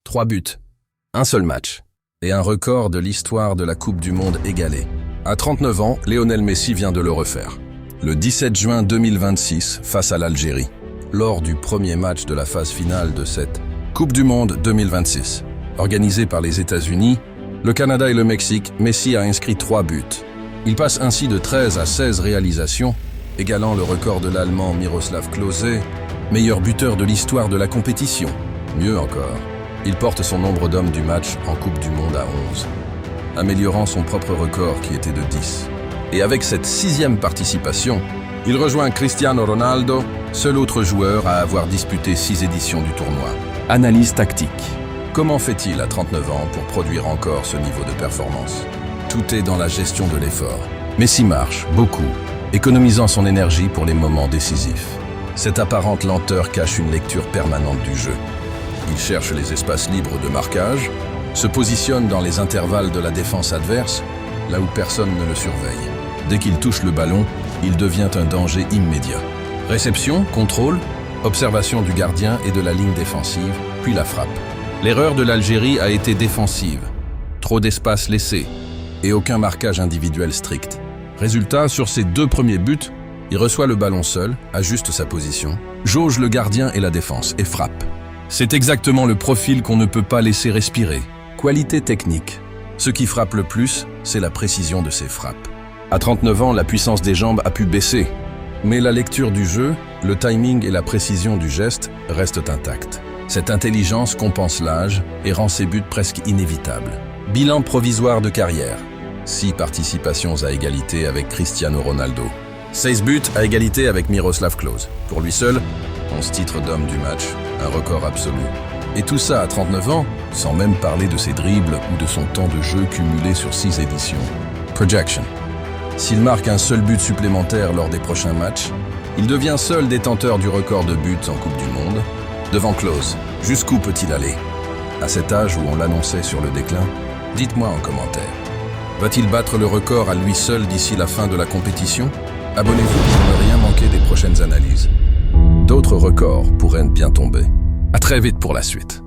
3 buts, un seul match, et un record de l'histoire de la Coupe du Monde égalé. À 39 ans, Lionel Messi vient de le refaire. Le 17 juin 2026, face à l'Algérie, lors du premier match de la phase finale de cette Coupe du Monde 2026. Organisée par les États-Unis, le Canada et le Mexique, Messi a inscrit 3 buts. Il passe ainsi de 13 à 16 réalisations, égalant le record de l'Allemand Miroslav Klose, meilleur buteur de l'histoire de la compétition. Mieux encore, il porte son nombre d'hommes du match en Coupe du Monde à 11, améliorant son propre record qui était de 10. Et avec cette 6e participation, il rejoint Cristiano Ronaldo, seul autre joueur à avoir disputé 6 éditions du tournoi. Analyse tactique. Comment fait-il à 39 ans pour produire encore ce niveau de performance? Tout est dans la gestion de l'effort. Messi marche beaucoup, économisant son énergie pour les moments décisifs. Cette apparente lenteur cache une lecture permanente du jeu. Il cherche les espaces libres de marquage, se positionne dans les intervalles de la défense adverse, là où personne ne le surveille. Dès qu'il touche le ballon, il devient un danger immédiat. Réception, contrôle, observation du gardien et de la ligne défensive, puis la frappe. L'erreur de l'Algérie a été défensive. Trop d'espace laissé et aucun marquage individuel strict. Résultat, sur ses 2 premiers buts, il reçoit le ballon seul, ajuste sa position, jauge le gardien et la défense et frappe. C'est exactement le profil qu'on ne peut pas laisser respirer. Qualité technique. Ce qui frappe le plus, c'est la précision de ses frappes. À 39 ans, la puissance des jambes a pu baisser, mais la lecture du jeu, le timing et la précision du geste restent intacts. Cette intelligence compense l'âge et rend ses buts presque inévitables. Bilan provisoire de carrière. 6 participations à égalité avec Cristiano Ronaldo. 16 buts à égalité avec Miroslav Klose. Pour lui seul, 11 titres d'homme du match, un record absolu. Et tout ça à 39 ans, sans même parler de ses dribbles ou de son temps de jeu cumulé sur 6 éditions. Projection. S'il marque un seul but supplémentaire lors des prochains matchs, il devient seul détenteur du record de buts en Coupe du Monde. Devant Klose, jusqu'où peut-il aller? À cet âge où on l'annonçait sur le déclin, dites-moi en commentaire. Va-t-il battre le record à lui seul d'ici la fin de la compétition? Abonnez-vous pour ne rien manquer des prochaines analyses. D'autres records pourraient bien tomber. À très vite pour la suite.